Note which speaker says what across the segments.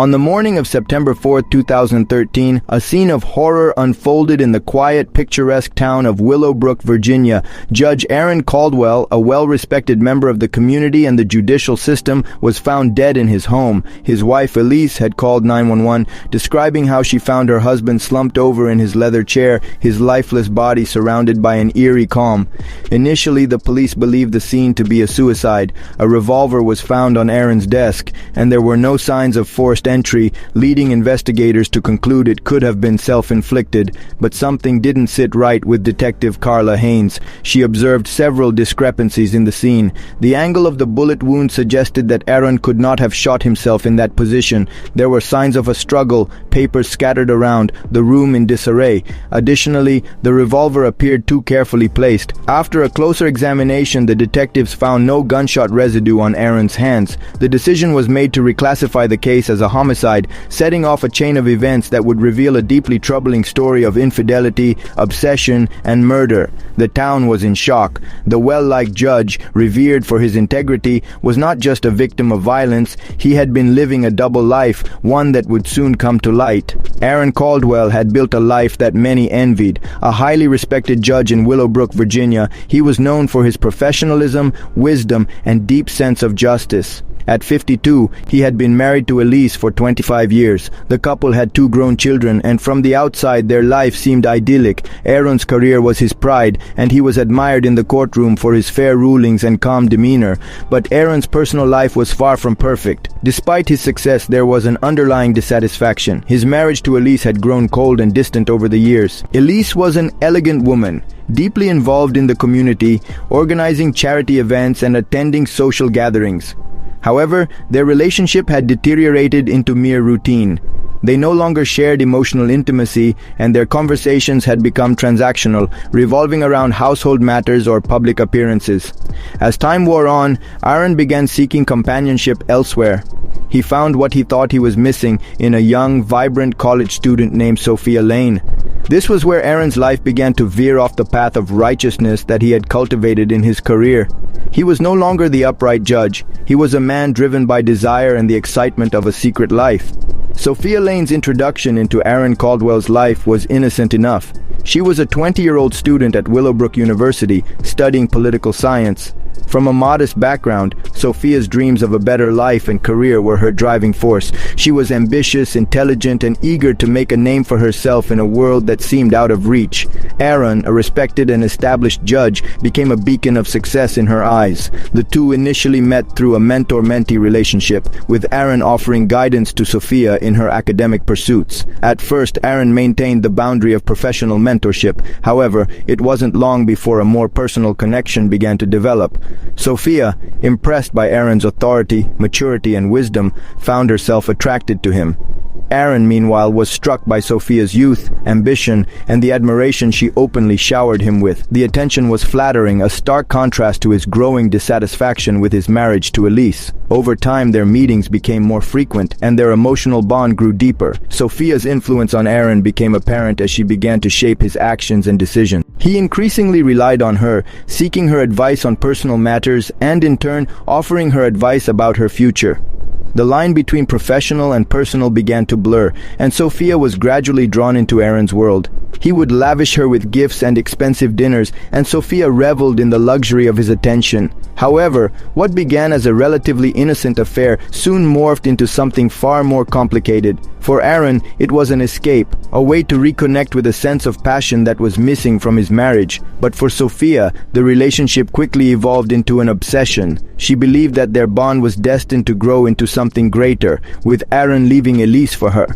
Speaker 1: On the morning of September 4, 2013, a scene of horror unfolded in the quiet, picturesque town of Willowbrook, Virginia. Judge Aaron Caldwell, a well-respected member of the community and the judicial system, was found dead in his home. His wife, Elise, had called 911, describing how she found her husband slumped over in his leather chair, his lifeless body surrounded by an eerie calm. Initially, the police believed the scene to be a suicide. A revolver was found on Aaron's desk, and there were no signs of forced entry, leading investigators to conclude it could have been self-inflicted. But something didn't sit right with Detective Carla Haynes. She observed several discrepancies in the scene. The angle of the bullet wound suggested that Aaron could not have shot himself in that position. There were signs of a struggle, papers scattered around, the room in disarray. Additionally, the revolver appeared too carefully placed. After a closer examination, the detectives found no gunshot residue on Aaron's hands. The decision was made to reclassify the case as a homicide, setting off a chain of events that would reveal a deeply troubling story of infidelity, obsession, and murder. The town was in shock. The well-liked judge, revered for his integrity, was not just a victim of violence. He had been living a double life, one that would soon come to light. Aaron Caldwell had built a life that many envied. A highly respected judge in Willowbrook, Virginia, he was known for his professionalism, wisdom, and deep sense of justice. At 52, he had been married to Elise for 25 years. The couple had 2 grown children, and from the outside their life seemed idyllic. Aaron's career was his pride, and he was admired in the courtroom for his fair rulings and calm demeanor. But Aaron's personal life was far from perfect. Despite his success, there was an underlying dissatisfaction. His marriage to Elise had grown cold and distant over the years. Elise was an elegant woman, deeply involved in the community, organizing charity events and attending social gatherings. However, their relationship had deteriorated into mere routine. They no longer shared emotional intimacy, and their conversations had become transactional, revolving around household matters or public appearances. As time wore on, Aaron began seeking companionship elsewhere. He found what he thought he was missing in a young, vibrant college student named Sophia Lane. This was where Aaron's life began to veer off the path of righteousness that he had cultivated in his career. He was no longer the upright judge. He was a man driven by desire and the excitement of a secret life. Sophia Lane's introduction into Aaron Caldwell's life was innocent enough. She was a 20-year-old student at Willowbrook University, studying political science. From a modest background, Sophia's dreams of a better life and career were her driving force. She was ambitious, intelligent, and eager to make a name for herself in a world that seemed out of reach. Aaron, a respected and established judge, became a beacon of success in her eyes. The two initially met through a mentor-mentee relationship, with Aaron offering guidance to Sophia in her academic pursuits. At first, Aaron maintained the boundary of professional mentorship. However, it wasn't long before a more personal connection began to develop. Sophia, impressed by Aaron's authority, maturity, and wisdom, found herself attracted to him. Aaron, meanwhile, was struck by Sophia's youth, ambition, and the admiration she openly showered him with. The attention was flattering, a stark contrast to his growing dissatisfaction with his marriage to Elise. Over time, their meetings became more frequent, and their emotional bond grew deeper. Sophia's influence on Aaron became apparent as she began to shape his actions and decisions. He increasingly relied on her, seeking her advice on personal matters and, in turn, offering her advice about her future. The line between professional and personal began to blur, and Sophia was gradually drawn into Aaron's world. He would lavish her with gifts and expensive dinners, and Sophia reveled in the luxury of his attention. However, what began as a relatively innocent affair soon morphed into something far more complicated. For Aaron, it was an escape, a way to reconnect with a sense of passion that was missing from his marriage. But for Sophia, the relationship quickly evolved into an obsession. She believed that their bond was destined to grow into something greater, with Aaron leaving Elise for her.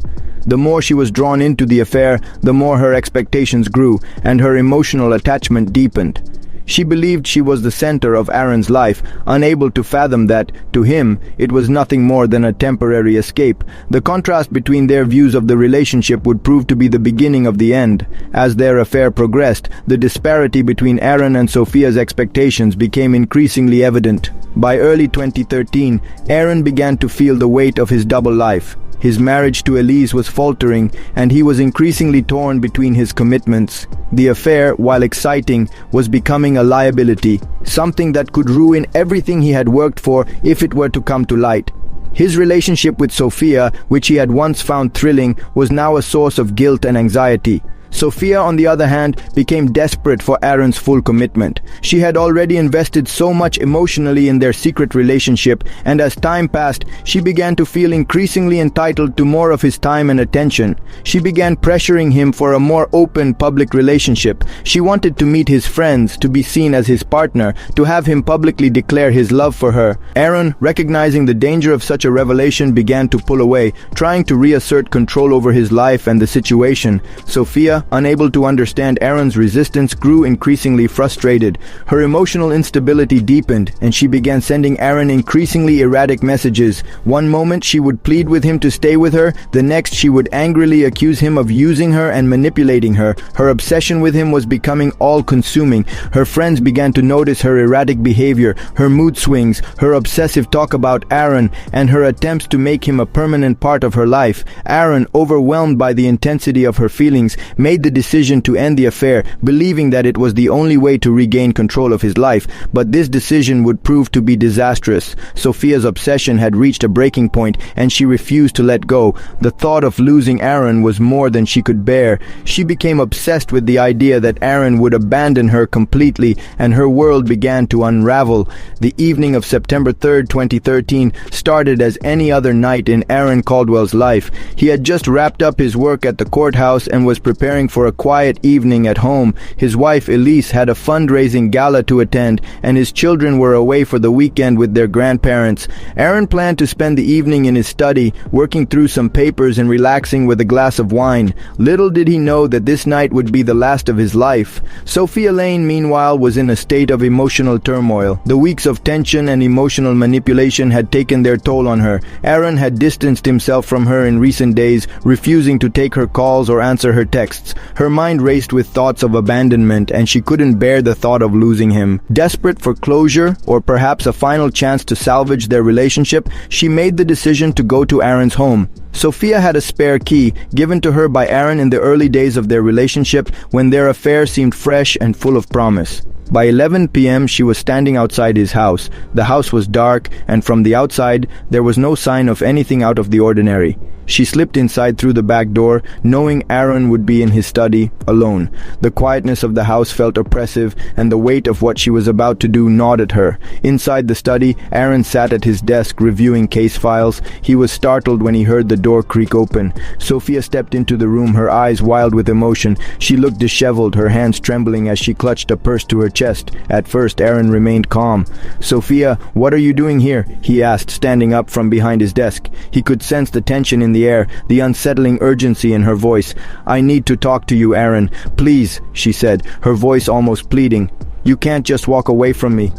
Speaker 1: The more she was drawn into the affair, the more her expectations grew, and her emotional attachment deepened. She believed she was the center of Aaron's life, unable to fathom that, to him, it was nothing more than a temporary escape. The contrast between their views of the relationship would prove to be the beginning of the end. As their affair progressed, the disparity between Aaron and Sophia's expectations became increasingly evident. By early 2013, Aaron began to feel the weight of his double life. His marriage to Elise was faltering, and he was increasingly torn between his commitments. The affair, while exciting, was becoming a liability, something that could ruin everything he had worked for if it were to come to light. His relationship with Sophia, which he had once found thrilling, was now a source of guilt and anxiety. Sophia, on the other hand, became desperate for Aaron's full commitment. She had already invested so much emotionally in their secret relationship, and as time passed, she began to feel increasingly entitled to more of his time and attention. She began pressuring him for a more open public relationship. She wanted to meet his friends, to be seen as his partner, to have him publicly declare his love for her. Aaron, recognizing the danger of such a revelation, began to pull away, trying to reassert control over his life and the situation. Sophia, unable to understand Aaron's resistance, grew increasingly frustrated. Her emotional instability deepened, and she began sending Aaron increasingly erratic messages. One moment she would plead with him to stay with her, the next she would angrily accuse him of using her and manipulating her. Her obsession with him was becoming all-consuming. Her friends began to notice her erratic behavior, her mood swings, her obsessive talk about Aaron, and her attempts to make him a permanent part of her life. Aaron, overwhelmed by the intensity of her feelings, made the decision to end the affair, believing that it was the only way to regain control of his life, but this decision would prove to be disastrous. Sophia's obsession had reached a breaking point, and she refused to let go. The thought of losing Aaron was more than she could bear. She became obsessed with the idea that Aaron would abandon her completely, and her world began to unravel. The evening of September 3rd, 2013, started as any other night in Aaron Caldwell's life. He had just wrapped up his work at the courthouse and was preparing for a quiet evening at home. His wife Elise had a fundraising gala to attend, and his children were away for the weekend with their grandparents. Aaron planned to spend the evening in his study, working through some papers and relaxing with a glass of wine. Little did he know that this night would be the last of his life. Sophia Lane, meanwhile, was in a state of emotional turmoil. The weeks of tension and emotional manipulation had taken their toll on her. Aaron had distanced himself from her in recent days, refusing to take her calls or answer her texts. Her mind raced with thoughts of abandonment, and she couldn't bear the thought of losing him. Desperate for closure, or perhaps a final chance to salvage their relationship, she made the decision to go to Aaron's home. Sophia had a spare key, given to her by Aaron in the early days of their relationship, when their affair seemed fresh and full of promise. By 11 p.m. she was standing outside his house. The house was dark, and from the outside there was no sign of anything out of the ordinary. She slipped inside through the back door, knowing Aaron would be in his study, alone. The quietness of the house felt oppressive, and the weight of what she was about to do gnawed at her. Inside the study, Aaron sat at his desk reviewing case files. He was startled when he heard the door creak open. Sophia stepped into the room, her eyes wild with emotion. She looked disheveled, her hands trembling as she clutched a purse to her chest. At first, Aaron remained calm. "Sophia, what are you doing here?" he asked, standing up from behind his desk. He could sense the tension in the air, the unsettling urgency in her voice. "I need to talk to you, Aaron. Please," she said, her voice almost pleading. "You can't just walk away from me."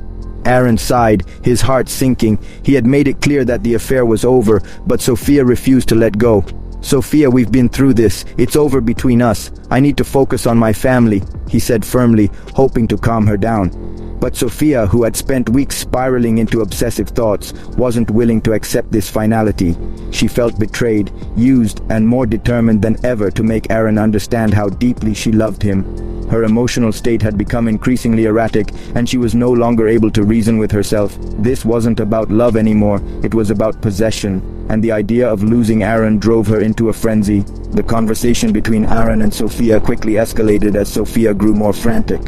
Speaker 1: Aaron sighed, his heart sinking. He had made it clear that the affair was over, but Sophia refused to let go. "Sophia, we've been through this. It's over between us. I need to focus on my family," he said firmly, hoping to calm her down. But Sophia, who had spent weeks spiraling into obsessive thoughts, wasn't willing to accept this finality. She felt betrayed, used, and more determined than ever to make Aaron understand how deeply she loved him. Her emotional state had become increasingly erratic, and she was no longer able to reason with herself. This wasn't about love anymore, it was about possession, and the idea of losing Aaron drove her into a frenzy. The conversation between Aaron and Sophia quickly escalated as Sophia grew more frantic.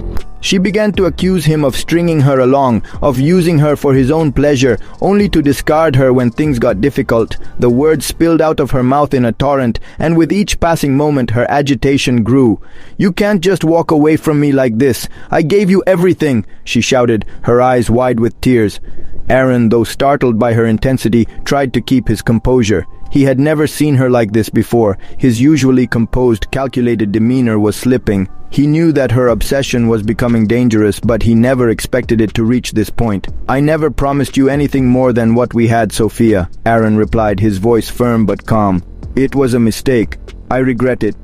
Speaker 1: She began to accuse him of stringing her along, of using her for his own pleasure, only to discard her when things got difficult. The words spilled out of her mouth in a torrent, and with each passing moment her agitation grew. "You can't just walk away from me like this. I gave you everything," she shouted, her eyes wide with tears. Aaron, though startled by her intensity, tried to keep his composure. He had never seen her like this before. His usually composed, calculated demeanor was slipping. He knew that her obsession was becoming dangerous, but he never expected it to reach this point. "I never promised you anything more than what we had, Sophia," Aaron replied, his voice firm but calm. "It was a mistake. I regret it.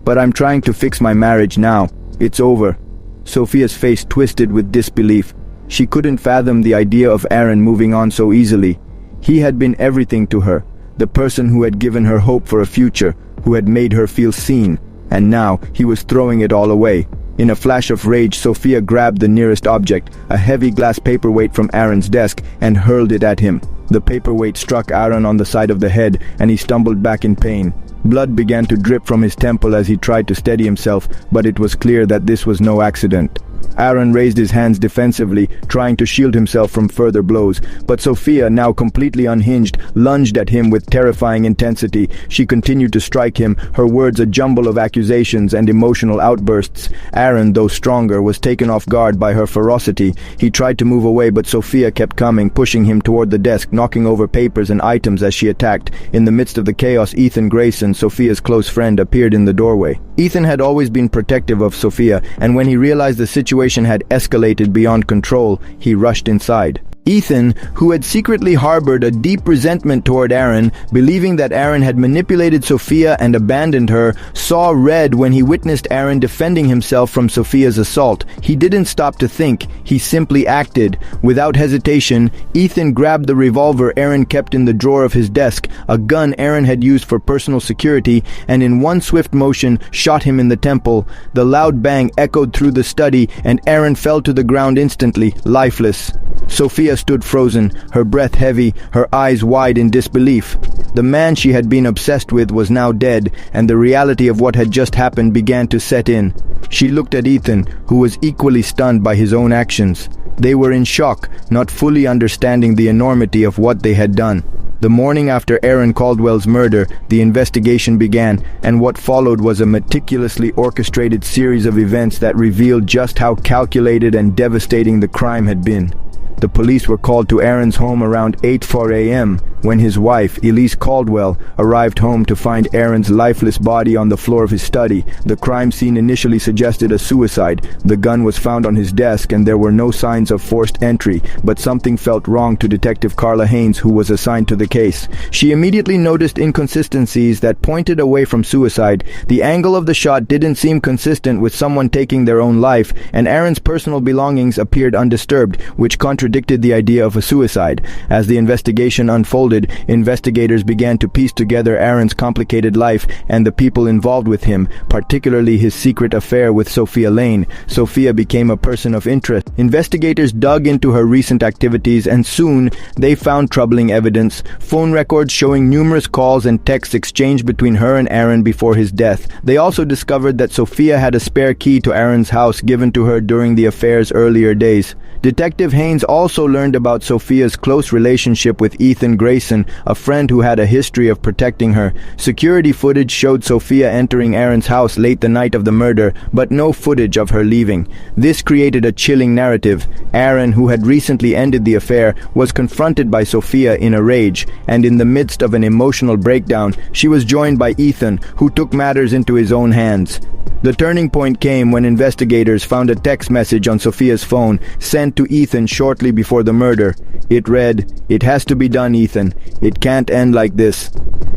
Speaker 1: But I'm trying to fix my marriage now. It's over." Sophia's face twisted with disbelief. She couldn't fathom the idea of Aaron moving on so easily. He had been everything to her, the person who had given her hope for a future, who had made her feel seen. And now he was throwing it all away. In a flash of rage, Sophia grabbed the nearest object, a heavy glass paperweight from Aaron's desk, and hurled it at him. The paperweight struck Aaron on the side of the head, and he stumbled back in pain. Blood began to drip from his temple as he tried to steady himself, but it was clear that this was no accident. Aaron raised his hands defensively, trying to shield himself from further blows, but Sophia, now completely unhinged, lunged at him with terrifying intensity. She continued to strike him, her words a jumble of accusations and emotional outbursts. Aaron, though stronger, was taken off guard by her ferocity. He tried to move away, but Sophia kept coming, pushing him toward the desk, knocking over papers and items as she attacked. In the midst of the chaos, Ethan Grayson, Sophia's close friend, appeared in the doorway. Ethan had always been protective of Sophia, and when he realized the situation had escalated beyond control, he rushed inside. Ethan, who had secretly harbored a deep resentment toward Aaron, believing that Aaron had manipulated Sophia and abandoned her, saw red when he witnessed Aaron defending himself from Sophia's assault. He didn't stop to think, he simply acted. Without hesitation, Ethan grabbed the revolver Aaron kept in the drawer of his desk, a gun Aaron had used for personal security, and in one swift motion shot him in the temple. The loud bang echoed through the study, and Aaron fell to the ground instantly, lifeless. Sophia stood frozen, her breath heavy, her eyes wide in disbelief. The man she had been obsessed with was now dead, and the reality of what had just happened began to set in. She looked at Ethan, who was equally stunned by his own actions. They were in shock, not fully understanding the enormity of what they had done. The morning after Aaron Caldwell's murder, the investigation began, and what followed was a meticulously orchestrated series of events that revealed just how calculated and devastating the crime had been. The police were called to Aaron's home around 8:04 a.m. when his wife, Elise Caldwell, arrived home to find Aaron's lifeless body on the floor of his study. The crime scene initially suggested a suicide. The gun was found on his desk and there were no signs of forced entry, but something felt wrong to Detective Carla Haynes, who was assigned to the case. She immediately noticed inconsistencies that pointed away from suicide. The angle of the shot didn't seem consistent with someone taking their own life, and Aaron's personal belongings appeared undisturbed, which contradicted the idea of a suicide. As the investigation unfolded, investigators began to piece together Aaron's complicated life and the people involved with him, particularly his secret affair with Sophia Lane. Sophia became a person of interest. Investigators dug into her recent activities, and soon they found troubling evidence, phone records showing numerous calls and texts exchanged between her and Aaron before his death. They also discovered that Sophia had a spare key to Aaron's house given to her during the affair's earlier days. Detective Haynes also learned about Sophia's close relationship with Ethan Grayson, a friend who had a history of protecting her. Security footage showed Sophia entering Aaron's house late the night of the murder, but no footage of her leaving. This created a chilling narrative. Aaron, who had recently ended the affair, was confronted by Sophia in a rage, and in the midst of an emotional breakdown, she was joined by Ethan, who took matters into his own hands. The turning point came when investigators found a text message on Sophia's phone sent to Ethan shortly before the murder. It read, "It has to be done, Ethan. It can't end like this."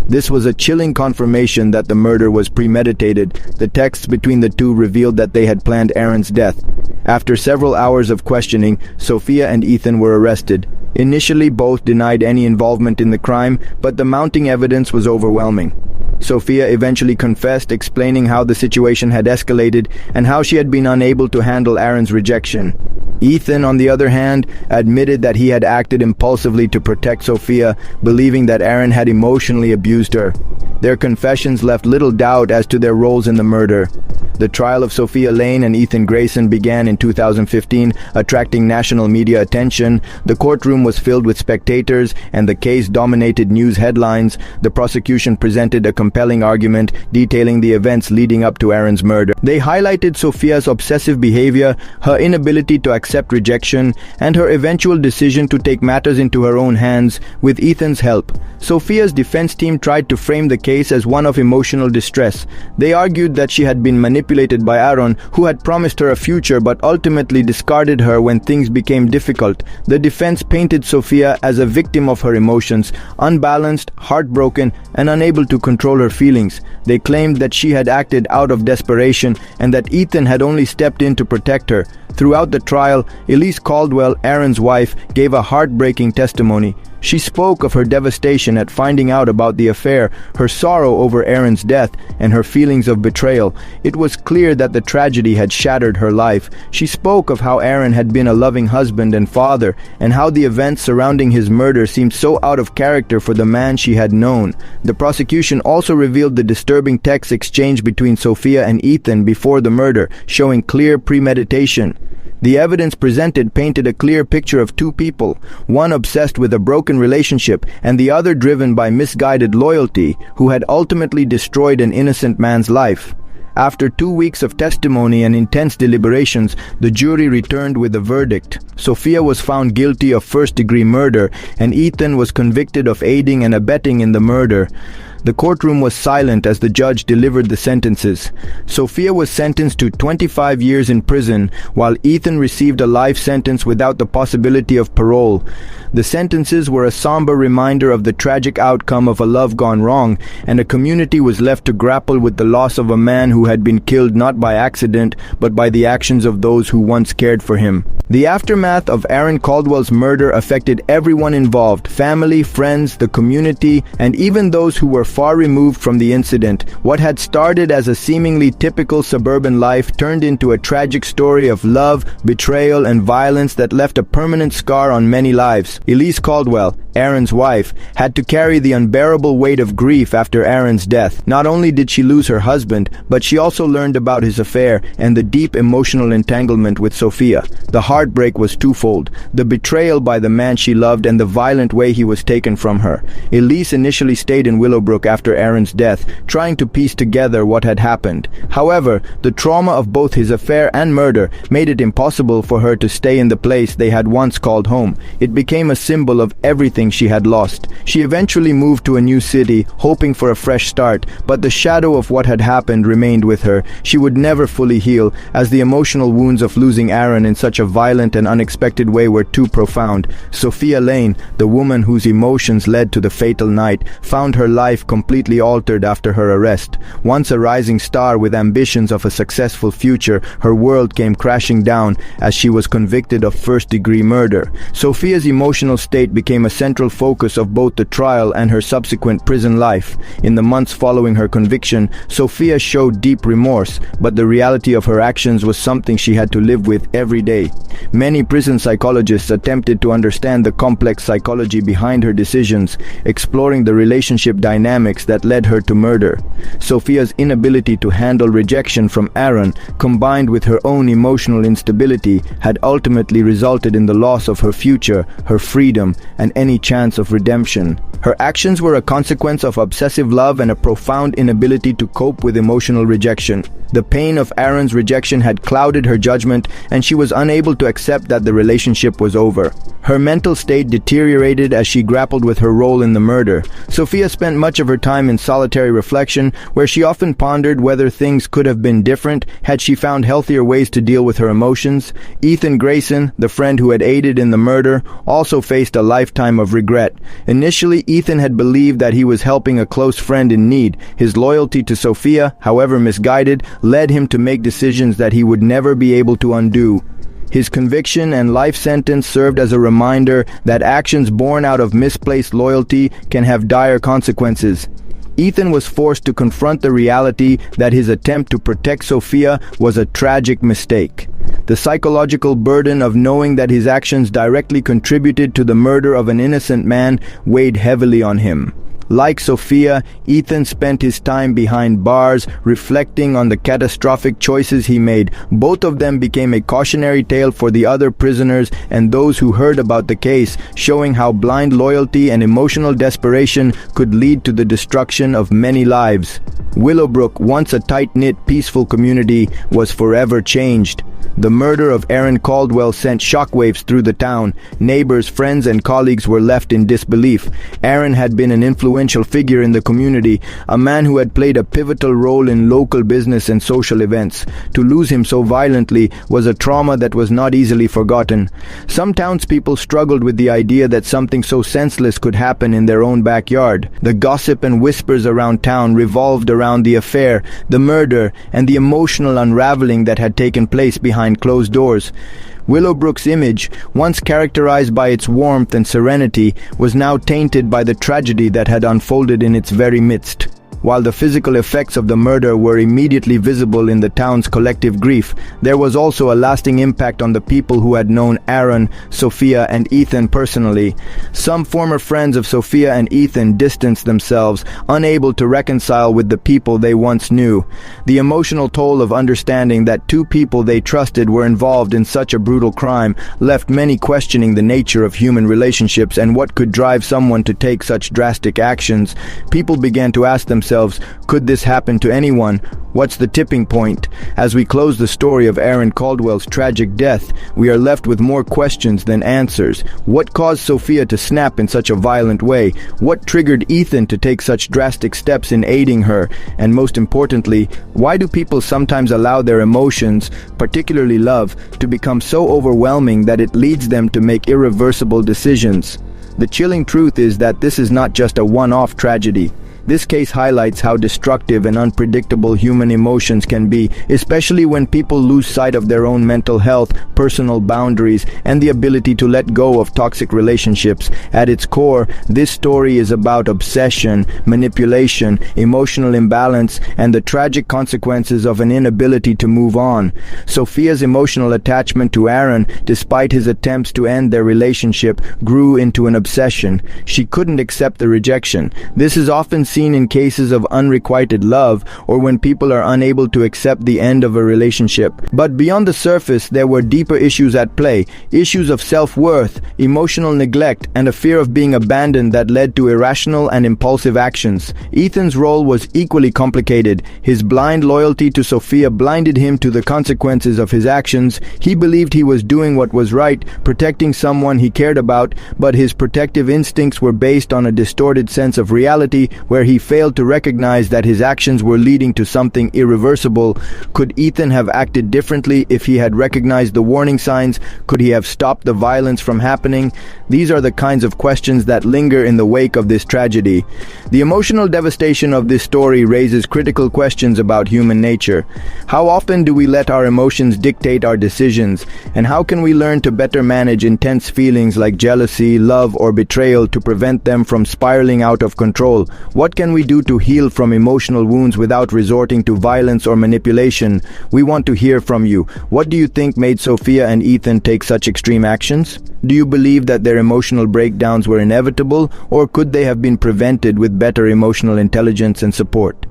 Speaker 1: This was a chilling confirmation that the murder was premeditated. The texts between the two revealed that they had planned Aaron's death. After several hours of questioning, Sophia and Ethan were arrested. Initially, both denied any involvement in the crime, but the mounting evidence was overwhelming. Sophia eventually confessed, explaining how the situation had escalated and how she had been unable to handle Aaron's rejection. Ethan, on the other hand, admitted that he had acted impulsively to protect Sophia, believing that Aaron had emotionally abused her. Their confessions left little doubt as to their roles in the murder. The trial of Sophia Lane and Ethan Grayson began in 2015, attracting national media attention. The courtroom was filled with spectators, and the case dominated news headlines. The prosecution presented a compelling argument detailing the events leading up to Aaron's murder. They highlighted Sophia's obsessive behavior, her inability to accept rejection, and her eventual decision to take matters into her own hands with Ethan's help. Sophia's defense team tried to frame the case as one of emotional distress. They argued that she had been manipulated by Aaron, who had promised her a future but ultimately discarded her when things became difficult. The defense painted Sophia as a victim of her emotions, unbalanced, heartbroken, and unable to control her feelings. They claimed that she had acted out of desperation and that Ethan had only stepped in to protect her. Throughout the trial, Elise Caldwell, Aaron's wife, gave a heartbreaking testimony. She spoke of her devastation at finding out about the affair, her sorrow over Aaron's death, and her feelings of betrayal. It was clear that the tragedy had shattered her life. She spoke of how Aaron had been a loving husband and father, and how the events surrounding his murder seemed so out of character for the man she had known. The prosecution also revealed the disturbing text exchange between Sophia and Ethan before the murder, showing clear premeditation. The evidence presented painted a clear picture of two people, one obsessed with a broken relationship and the other driven by misguided loyalty, who had ultimately destroyed an innocent man's life. After 2 weeks of testimony and intense deliberations, the jury returned with a verdict. Sophia was found guilty of first-degree murder, and Ethan was convicted of aiding and abetting in the murder. The courtroom was silent as the judge delivered the sentences. Sophia was sentenced to 25 years in prison, while Ethan received a life sentence without the possibility of parole. The sentences were a somber reminder of the tragic outcome of a love gone wrong, and a community was left to grapple with the loss of a man who had been killed not by accident, but by the actions of those who once cared for him. The aftermath of Aaron Caldwell's murder affected everyone involved: family, friends, the community, and even those who were far removed from the incident. What had started as a seemingly typical suburban life turned into a tragic story of love, betrayal, and violence that left a permanent scar on many lives. Elise Caldwell, Aaron's wife, had to carry the unbearable weight of grief after Aaron's death. Not only did she lose her husband, but she also learned about his affair and the deep emotional entanglement with Sophia. The heartbreak was twofold: the betrayal by the man she loved and the violent way he was taken from her. Elise initially stayed in Willowbrook after Aaron's death, trying to piece together what had happened. However, the trauma of both his affair and murder made it impossible for her to stay in the place they had once called home. It became a symbol of everything she had lost. She eventually moved to a new city, hoping for a fresh start, but the shadow of what had happened remained with her. She would never fully heal, as the emotional wounds of losing Aaron in such a violent and unexpected way were too profound. Sophia Lane, the woman whose emotions led to the fatal night, found her life completely altered after her arrest. Once a rising star with ambitions of a successful future, her world came crashing down as she was convicted of first-degree murder. Sophia's emotional state became a central focus of both the trial and her subsequent prison life. In the months following her conviction, Sophia showed deep remorse, but the reality of her actions was something she had to live with every day. Many prison psychologists attempted to understand the complex psychology behind her decisions, exploring the relationship dynamics that led her to murder. Sophia's inability to handle rejection from Aaron, combined with her own emotional instability, had ultimately resulted in the loss of her future, her freedom, and any chance of redemption. Her actions were a consequence of obsessive love and a profound inability to cope with emotional rejection. The pain of Aaron's rejection had clouded her judgment, and she was unable to accept that the relationship was over. Her mental state deteriorated as she grappled with her role in the murder. Sophia spent much of her time in solitary reflection, where she often pondered whether things could have been different had she found healthier ways to deal with her emotions. Ethan Grayson, the friend who had aided in the murder, also faced a lifetime of regret. Initially, Ethan had believed that he was helping a close friend in need. His loyalty to Sophia, however misguided, led him to make decisions that he would never be able to undo. His conviction and life sentence served as a reminder that actions born out of misplaced loyalty can have dire consequences. Ethan was forced to confront the reality that his attempt to protect Sophia was a tragic mistake. The psychological burden of knowing that his actions directly contributed to the murder of an innocent man weighed heavily on him. Like Sophia, Ethan spent his time behind bars, reflecting on the catastrophic choices he made. Both of them became a cautionary tale for the other prisoners and those who heard about the case, showing how blind loyalty and emotional desperation could lead to the destruction of many lives. Willowbrook, once a tight-knit, peaceful community, was forever changed. The murder of Aaron Caldwell sent shockwaves through the town. Neighbors, friends, and colleagues were left in disbelief. Aaron had been an influential figure in the community, a man who had played a pivotal role in local business and social events. To lose him so violently was a trauma that was not easily forgotten. Some townspeople struggled with the idea that something so senseless could happen in their own backyard. The gossip and whispers around town revolved around the affair, the murder, and the emotional unraveling that had taken place behind behind closed doors. Willowbrook's image, once characterized by its warmth and serenity, was now tainted by the tragedy that had unfolded in its very midst. While the physical effects of the murder were immediately visible in the town's collective grief, there was also a lasting impact on the people who had known Aaron, Sophia, and Ethan personally. Some former friends of Sophia and Ethan distanced themselves, unable to reconcile with the people they once knew. The emotional toll of understanding that two people they trusted were involved in such a brutal crime left many questioning the nature of human relationships and what could drive someone to take such drastic actions. People began to ask themselves, could this happen to anyone? What's the tipping point? As we close the story of Aaron Caldwell's tragic death, we are left with more questions than answers. What caused Sophia to snap in such a violent way? What triggered Ethan to take such drastic steps in aiding her? And most importantly, why do people sometimes allow their emotions, particularly love, to become so overwhelming that it leads them to make irreversible decisions? The chilling truth is that this is not just a one-off tragedy. This case highlights how destructive and unpredictable human emotions can be, especially when people lose sight of their own mental health, personal boundaries, and the ability to let go of toxic relationships. At its core, this story is about obsession, manipulation, emotional imbalance, and the tragic consequences of an inability to move on. Sophia's emotional attachment to Aaron, despite his attempts to end their relationship, grew into an obsession. She couldn't accept the rejection. This is often seen in cases of unrequited love or when people are unable to accept the end of a relationship. But beyond the surface, there were deeper issues at play, issues of self-worth, emotional neglect, and a fear of being abandoned that led to irrational and impulsive actions. Ethan's role was equally complicated. His blind loyalty to Sophia blinded him to the consequences of his actions. He believed he was doing what was right, protecting someone he cared about, but his protective instincts were based on a distorted sense of reality where he failed to recognize that his actions were leading to something irreversible. Could Ethan have acted differently if he had recognized the warning signs? Could he have stopped the violence from happening? These are the kinds of questions that linger in the wake of this tragedy. The emotional devastation of this story raises critical questions about human nature. How often do we let our emotions dictate our decisions? And how can we learn to better manage intense feelings like jealousy, love, or betrayal to prevent them from spiraling out of control? What can we do to heal from emotional wounds without resorting to violence or manipulation? We want to hear from you. What do you think made Sophia and Ethan take such extreme actions? Do you believe that their emotional breakdowns were inevitable, or could they have been prevented with better emotional intelligence and support?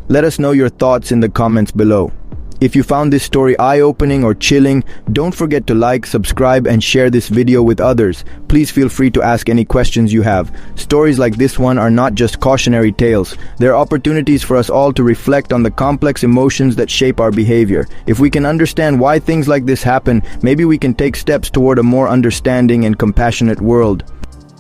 Speaker 1: Let us know your thoughts in the comments below. If you found this story eye-opening or chilling, don't forget to like, subscribe, and share this video with others. Please feel free to ask any questions you have. Stories like this one are not just cautionary tales. They're opportunities for us all to reflect on the complex emotions that shape our behavior. If we can understand why things like this happen, maybe we can take steps toward a more understanding and compassionate world.